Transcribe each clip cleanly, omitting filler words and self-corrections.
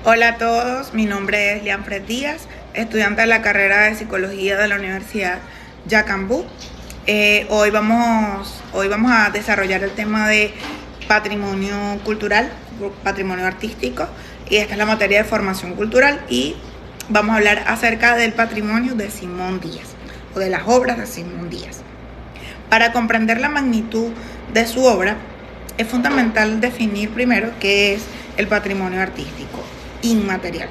Hola a todos, mi nombre es Lianfred Díaz, estudiante de la carrera de Psicología de la Universidad Yacambú. Hoy vamos a desarrollar el tema de patrimonio cultural, patrimonio artístico, y esta es la materia de formación cultural y vamos a hablar acerca del patrimonio de Simón Díaz o de las obras de Simón Díaz. Para comprender la magnitud de su obra, es fundamental definir primero qué es el patrimonio artístico inmaterial.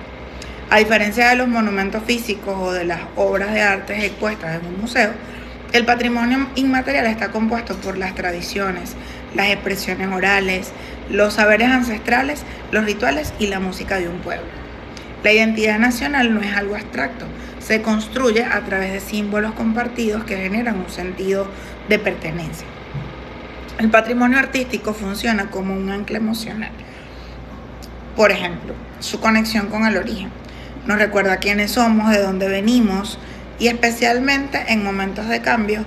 A diferencia de los monumentos físicos o de las obras de arte expuestas en un museo, el patrimonio inmaterial está compuesto por las tradiciones, las expresiones orales, los saberes ancestrales, los rituales y la música de un pueblo. La identidad nacional no es algo abstracto, se construye a través de símbolos compartidos que generan un sentido de pertenencia. El patrimonio artístico funciona como un ancla emocional. Por ejemplo, su conexión con el origen. Nos recuerda quiénes somos, de dónde venimos y especialmente en momentos de cambio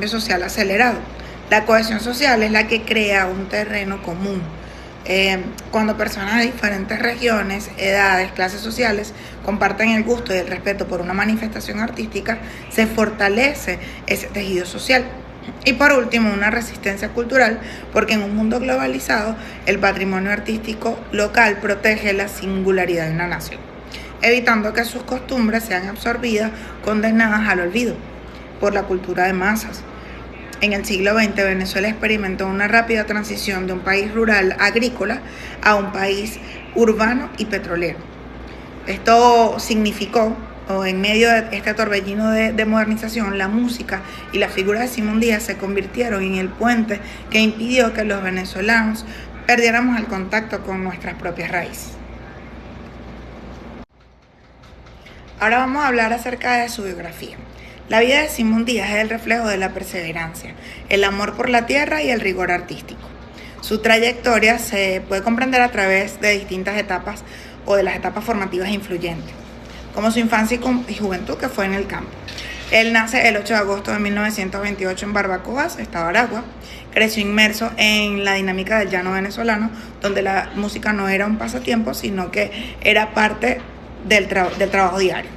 social acelerado. La cohesión social es la que crea un terreno común. Cuando personas de diferentes regiones, edades, clases sociales comparten el gusto y el respeto por una manifestación artística, se fortalece ese tejido social. Y por último, una resistencia cultural, porque en un mundo globalizado, el patrimonio artístico local protege la singularidad de una nación, evitando que sus costumbres sean absorbidas, condenadas al olvido por la cultura de masas. En el siglo XX, Venezuela experimentó una rápida transición de un país rural agrícola a un país urbano y petrolero. Esto significó, en medio de este torbellino de modernización, la música y la figura de Simón Díaz se convirtieron en el puente que impidió que los venezolanos perdiéramos el contacto con nuestras propias raíces. Ahora vamos a hablar acerca de su biografía. La vida de Simón Díaz es el reflejo de la perseverancia, el amor por la tierra y el rigor artístico. Su trayectoria se puede comprender a través de distintas etapas o de las etapas formativas influyentes, como su infancia y juventud, que fue en el campo. Él nace el 8 de agosto de 1928 en Barbacoas, estado Aragua. Creció inmerso en la dinámica del llano venezolano, donde la música no era un pasatiempo, sino que era parte del trabajo diario.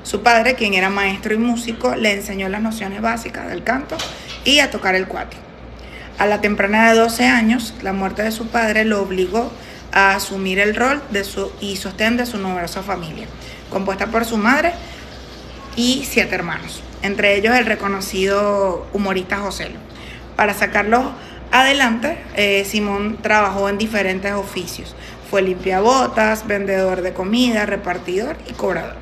Su padre, quien era maestro y músico, le enseñó las nociones básicas del canto y a tocar el cuatro. A la temprana de 12 años, la muerte de su padre lo obligó a asumir el rol y sostén de su numerosa familia, compuesta por su madre y 7 hermanos, entre ellos el reconocido humorista Joselo. Para sacarlos adelante, Simón trabajó en diferentes oficios. Fue limpiabotas, vendedor de comida, repartidor y cobrador.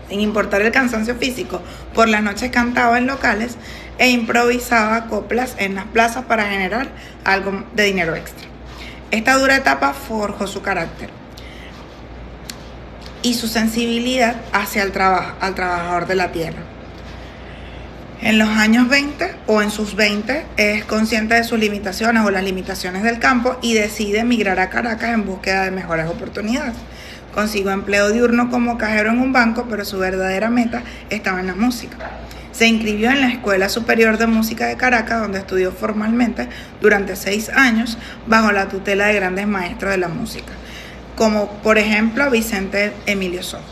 Sin importar el cansancio físico, por las noches cantaba en locales e improvisaba coplas en las plazas para generar algo de dinero extra. Esta dura etapa forjó su carácter y su sensibilidad hacia el trabajador de la tierra. En los años 20 o en sus 20 es consciente de sus limitaciones o las limitaciones del campo y decide emigrar a Caracas en búsqueda de mejores oportunidades. Consiguió empleo diurno como cajero en un banco, pero su verdadera meta estaba en la música. Se inscribió en la Escuela Superior de Música de Caracas, donde estudió formalmente durante 6 años bajo la tutela de grandes maestros de la música, como por ejemplo Vicente Emilio Sojo.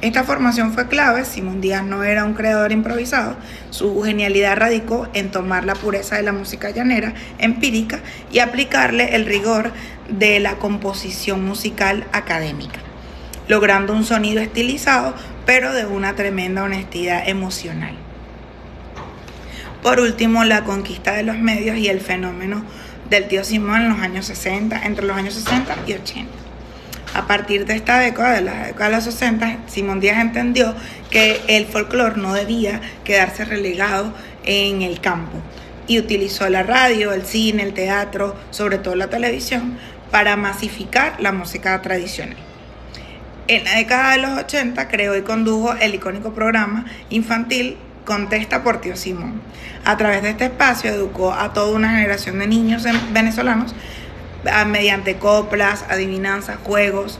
Esta formación fue clave. Simón Díaz no era un creador improvisado. Su genialidad radicó en tomar la pureza de la música llanera, empírica, y aplicarle el rigor de la composición musical académica, logrando un sonido estilizado, pero de una tremenda honestidad emocional. Por último, la conquista de los medios y el fenómeno del tío Simón en los años 60, entre los años 60 y 80. A partir de esta década, de la década de los 60, Simón Díaz entendió que el folclore no debía quedarse relegado en el campo y utilizó la radio, el cine, el teatro, sobre todo la televisión, para masificar la música tradicional. En la década de los 80 creó y condujo el icónico programa infantil Contesta por Tío Simón. A través de este espacio educó a toda una generación de niños venezolanos mediante coplas, adivinanzas, juegos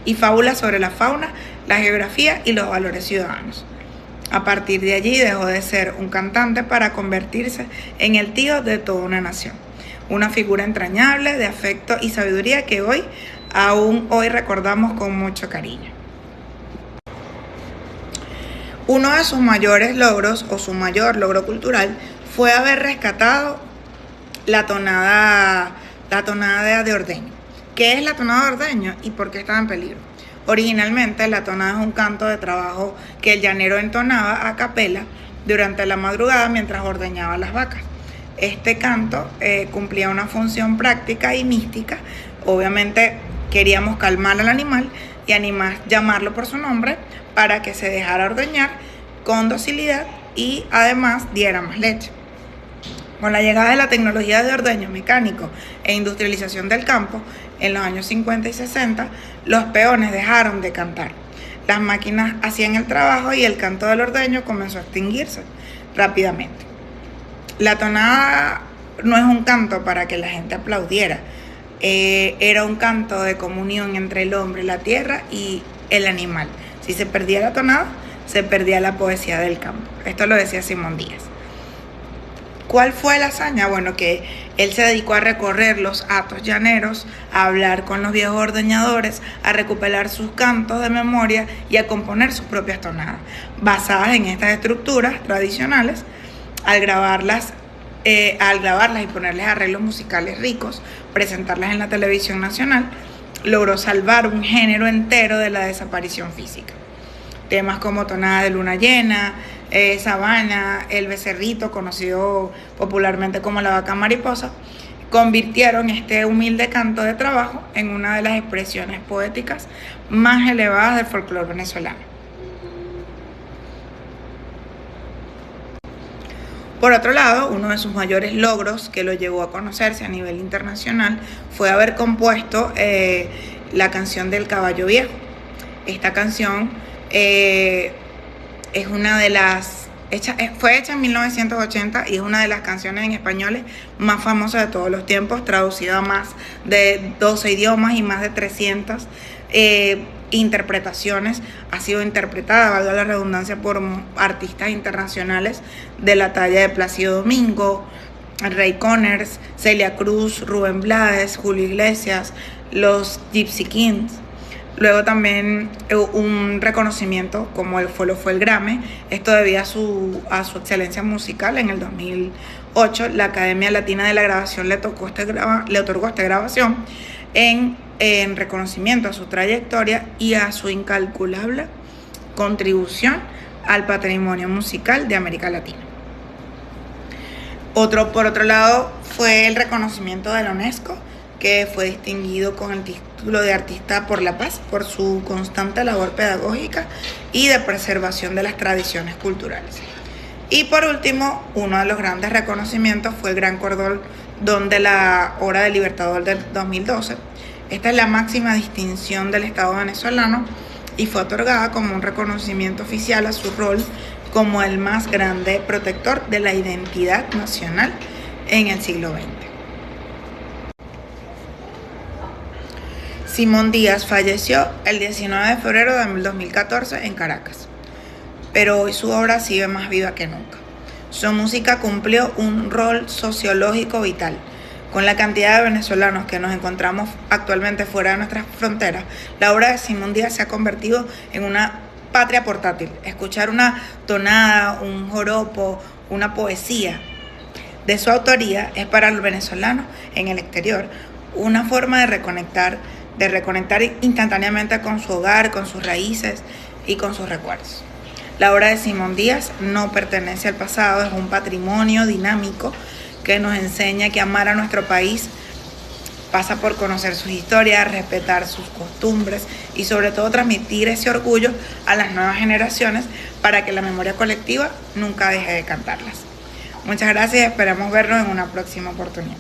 y fábulas sobre la fauna, la geografía y los valores ciudadanos. A partir de allí dejó de ser un cantante para convertirse en el tío de toda una nación. Una figura entrañable de afecto y sabiduría que hoy aún hoy recordamos con mucho cariño. Uno de sus mayores logros, o su mayor logro cultural, fue haber rescatado la tonada de Ordeño. ¿Qué es la tonada de Ordeño y por qué estaba en peligro? Originalmente la tonada es un canto de trabajo que el llanero entonaba a capela durante la madrugada mientras ordeñaba las vacas. Este canto cumplía una función práctica y mística. Obviamente queríamos calmar al animal y llamarlo por su nombre para que se dejara ordeñar con docilidad y además diera más leche. Con la llegada de la tecnología de ordeño mecánico e industrialización del campo, en los años 50 y 60, los peones dejaron de cantar. Las máquinas hacían el trabajo y el canto del ordeño comenzó a extinguirse rápidamente. La tonada no es un canto para que la gente aplaudiera, era un canto de comunión entre el hombre, la tierra y el animal. Si se perdía la tonada, se perdía la poesía del campo. Esto lo decía Simón Díaz. ¿Cuál fue la hazaña? Bueno, que él se dedicó a recorrer los hatos llaneros, a hablar con los viejos ordeñadores, a recuperar sus cantos de memoria y a componer sus propias tonadas. Basadas en estas estructuras tradicionales, al grabarlas y ponerles arreglos musicales ricos, presentarlas en la televisión nacional, logró salvar un género entero de la desaparición física. Temas como Tonada de Luna Llena, Sabana, El Becerrito, conocido popularmente como La Vaca Mariposa, convirtieron este humilde canto de trabajo en una de las expresiones poéticas más elevadas del folclore venezolano. Por otro lado, uno de sus mayores logros que lo llevó a conocerse a nivel internacional fue haber compuesto la canción del Caballo Viejo. Esta canción es una de fue hecha en 1980 y es una de las canciones en español más famosas de todos los tiempos, traducida a más de 12 idiomas y más de 300 interpretaciones. Ha sido interpretada, valga la redundancia, por artistas internacionales de la talla de Plácido Domingo, Ray Connors, Celia Cruz, Rubén Blades, Julio Iglesias, los Gypsy Kings. Luego también un reconocimiento como lo fue el Grammy, esto debido a su excelencia musical. En el 2008 la Academia Latina de la Grabación le otorgó esta grabación en reconocimiento a su trayectoria y a su incalculable contribución al patrimonio musical de América Latina. Por otro lado, fue el reconocimiento de la UNESCO, que fue distinguido con el título de Artista por la Paz por su constante labor pedagógica y de preservación de las tradiciones culturales. Y por último, uno de los grandes reconocimientos fue el Gran Cordón de la Hora del Libertador del 2012. Esta es la máxima distinción del Estado venezolano y fue otorgada como un reconocimiento oficial a su rol como el más grande protector de la identidad nacional en el siglo XX. Simón Díaz falleció el 19 de febrero de 2014 en Caracas, pero hoy su obra sigue más viva que nunca. Su música cumplió un rol sociológico vital. Con la cantidad de venezolanos que nos encontramos actualmente fuera de nuestras fronteras, la obra de Simón Díaz se ha convertido en una patria portátil. Escuchar una tonada, un joropo, una poesía de su autoría es para los venezolanos en el exterior una forma de reconectar instantáneamente con su hogar, con sus raíces y con sus recuerdos. La obra de Simón Díaz no pertenece al pasado, es un patrimonio dinámico que nos enseña que amar a nuestro país pasa por conocer sus historias, respetar sus costumbres y sobre todo transmitir ese orgullo a las nuevas generaciones para que la memoria colectiva nunca deje de cantarlas. Muchas gracias y esperamos vernos en una próxima oportunidad.